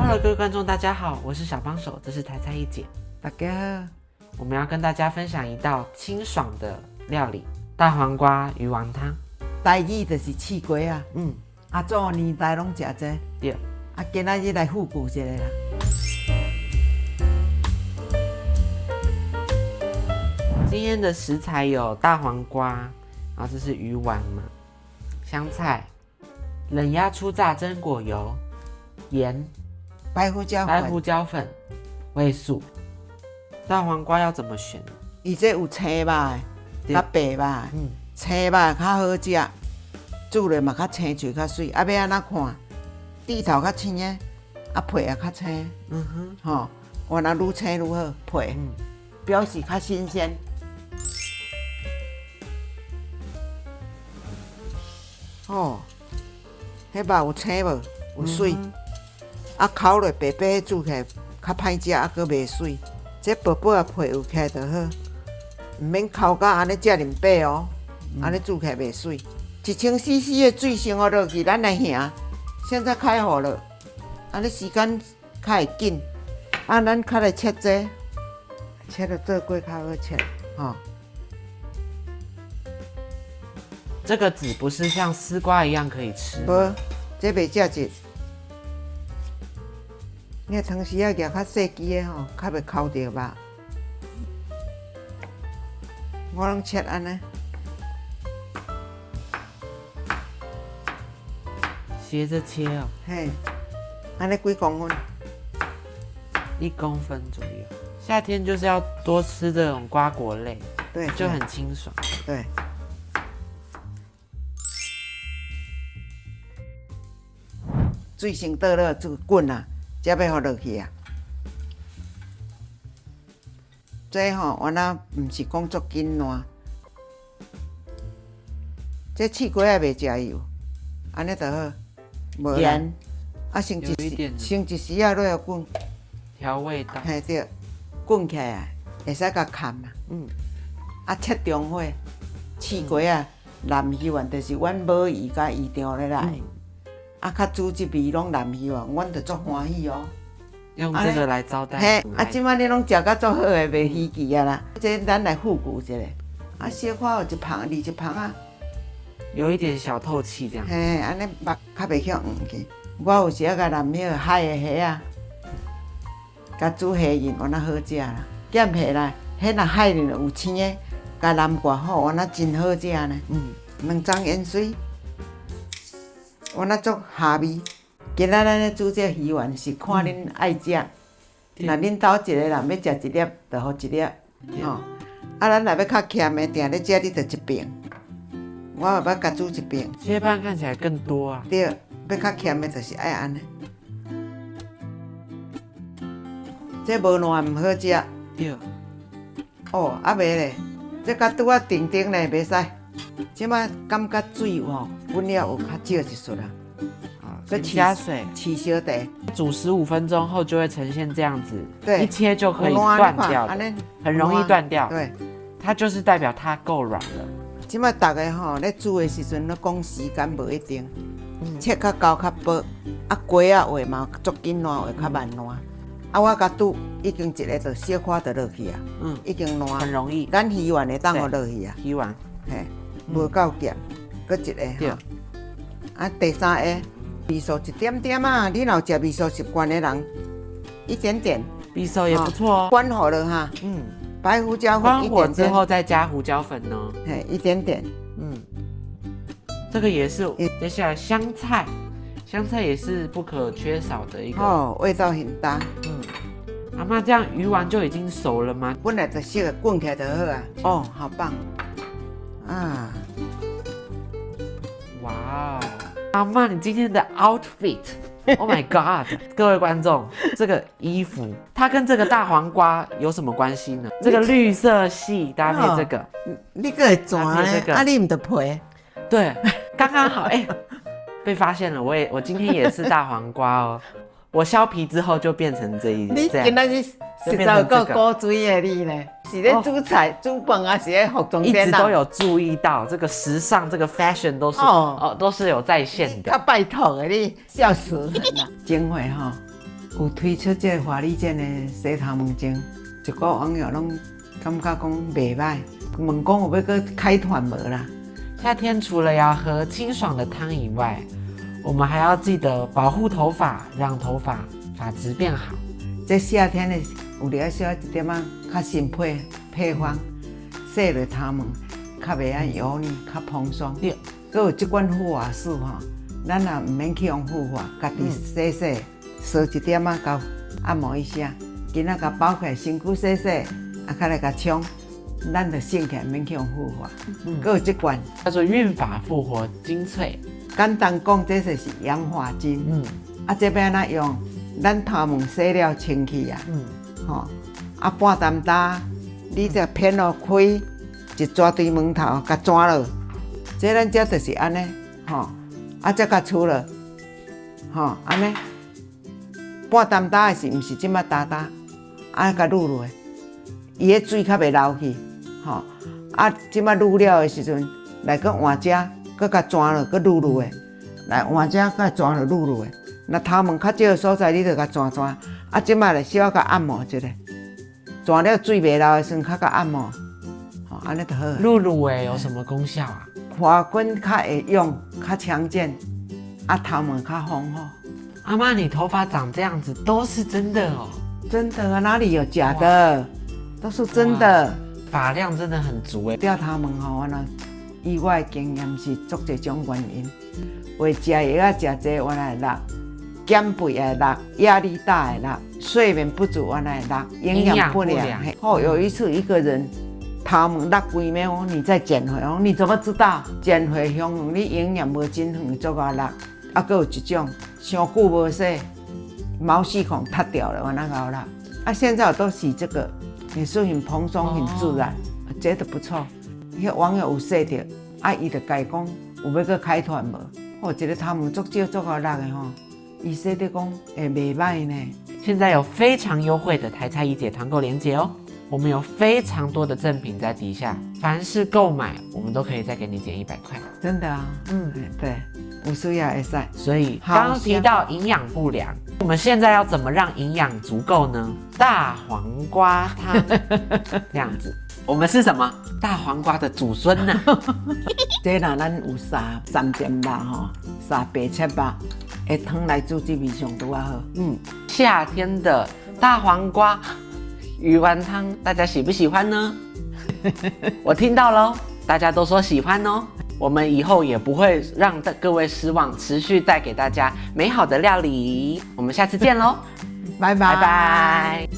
Hello， 各位观众，大家好，我是小帮手，这是台菜一姐。大家好，我们要跟大家分享一道清爽的料理——大黄瓜鱼丸汤。台语就是刺瓜啊。阿祖年代拢食这。对。啊，今仔日来复古一下啦。今天的食材有大黄瓜，然后这是鱼丸嘛，香菜、冷压初榨榛果油、盐、白胡椒粉、味素。大黄瓜要怎么选？伊这有青肉的，较白肉。青肉较好食，煮咧嘛较青脆较水。啊，要安怎看？蒂头较青的，啊皮也较青。吼，我若愈青愈好，皮表示较新鲜。哦，迄肉有青无？有水。啊，烤落白白煮起来较歹食，啊，佫袂水。这薄薄的皮有起来就好，毋免烤到安尼遮尔白哦，安尼煮起来袂水。1000cc 的水先落去，咱来行。现在开火了，安尼时间较会紧。啊，咱较来切这，切了做粿较好切，吼。这个籽不是像丝瓜一样可以吃。无，这袂食质。你若汤匙仔夹较细支的吼，较袂烤着肉。我拢切安尼。斜着切哦。嘿，安尼几公分？1公分左右。夏天就是要多吃这种瓜果类，对，就很清爽。对。水先倒落就滚啊，才要放落去啊。这吼，原来毋是讲足紧烂，这刺瓜也袂食油，安尼就好，无盐，啊，先一时啊落去滚，调味道。嘿对，滚起来啊，会使甲砍啊。啊，切中火，刺瓜啊，南鱼丸就是阮母姨甲姨丈咧来。啊，较煮即味拢南鱼丸，阮就足欢喜哦。用这个来招待。嘿，啊，即摆你拢食甲足好诶，袂稀奇啊啦。这咱来复古一下，啊，小可有一旁，一旁啊，有一点小透气这样。嘿，安尼目较袂向黄去。我有时啊，甲南苗海诶虾啊，甲煮虾仁，原来好食啦。减虾啦，迄若海仁有青诶，甲南瓜好，原来真好食呢。两张盐水。我那足下味，今仔咱咧煮这鱼丸是看恁爱食，若恁兜一个人要食一粒，就互一粒，吼。啊，咱若要较欠的，定咧食你就一饼，我嘛要甲煮一饼。切盘看起来更多啊。对，要较欠的就是爱安尼。这无烂毋好食。对。哦，啊袂咧，这甲拄啊定定咧袂使。即摆感觉水吼滚了有较少一丝啦，再加水，起小茶，煮15分钟后就会呈现这样子，对，一切就可以断掉，很容易断掉。对，它就是代表它够软了。即摆大家吼咧煮的时阵咧讲时间无一定，切较厚较薄，啊瓜啊话嘛足紧烂，话较慢烂。啊，我甲煮已经一个就小花就落去啊，已经烂，很容易。咱鱼丸会当互落去啊，鱼丸，嘿。无够咸，搁一个吼。啊，第三个味素一点点啊，你若有食味素习惯的人，一点点。味素也不错哦。关火了哈。白胡椒粉一点点。关火之后再加胡椒粉哦。嘿，一点点。这个也是。接下来香菜，香菜也是不可缺少的一个。哦，味道很大。阿嬷，这样鱼丸就已经熟了吗？本来就熟了，滚起来就好啊。哦，好棒。啊！哇哦，阿嬷，你今天的 outfit，Oh my God！ 各位观众，这个衣服它跟这个大黄瓜有什么关系呢？这个绿色系搭配这个，你个会转呢？啊，你唔得皮？对，刚刚好。被发现了，我今天也是大黄瓜哦。我削皮之后就变成这样。你今仔日实在够古锥的你呢？是咧煮菜、煮饭啊，是咧服装店一直都有注意到这个时尚、这个 fashion 都是都是有在线的。啊，拜托的你，笑死人啦！精华吼，有推出这个华丽健的洗头毛巾，一个网友拢感觉讲袂歹，问讲有要搁开团无啦？夏天除了要喝清爽的汤以外，我们还要记得保护头发，让头发发质变好。这夏天的有了小一点仔较新配方，洗落头毛较袂啊油腻，较蓬松。对，佮有即款护发素吼，咱也毋免去用护发，家己洗，烧一点仔到按摩一下，今仔甲包起来身躯洗，啊，较来甲冲，咱就醒起来，免去用护发。佮有即款叫做孕发复活精粹。简单讲，这就是氧化精。啊，这要安怎用？咱头毛洗了清气啊，吼，啊半担担，你只片落开，一抓堆毛头，甲抓落，这咱这就是安尼，吼，啊再甲除了，吼，安尼，半担担的是毋是即马担担，啊甲撸落，伊个水较袂流去，吼，啊即马撸了的时阵，来个换只，搁甲抓落，搁撸落的，来换只，甲抓落撸落的。若头毛较少的所在，你就甲转，啊，即摆来小甲按摩一下，转了水袂流的时阵，较甲按摩，吼，安尼就好。露露诶有什么功效啊？花粉较会用，较强健，啊，头毛较丰厚。阿妈，你头发长这样子都是真的哦？真的啊，哪里有假的？都是真的。发量真的很足诶。掉头毛吼，我呢，以我的经验是足一种原因，为食药啊食济，原来会落。减肥会落，压力大会落，睡眠不足原来会落，营养不良。哦，有一次一个人头毛落规面，我说你在减肥，我说你怎么知道？减肥向阳你营养无均衡，做啊落。啊，搁有一种上久无洗，毛细孔塌掉了，我那个落。啊，现在我都洗这个，也是很蓬松很自然，觉得不错。迄网友有洗着，啊，伊就甲伊讲有要搁开团无？哦，一个头毛足少足啊落的吼。伊说的讲会袂歹呢。现在有非常优惠的台菜一姐团购链接哦，我们有非常多的赠品在底下，凡是购买我们都可以再给你减100块。真的啊，对，有需要会使。所以刚刚提到营养不良，我们现在要怎么让营养足够呢？大黄瓜汤这样子。我们是什么？大黄瓜的祖孙呢？这若咱有三点肉吼，白切肉。会汤来煮这味上拄啊好。夏天的大黄瓜鱼丸汤，大家喜不喜欢呢？我听到喽，大家都说喜欢哦。我们以后也不会让各位失望，持续带给大家美好的料理。我们下次见喽，拜拜。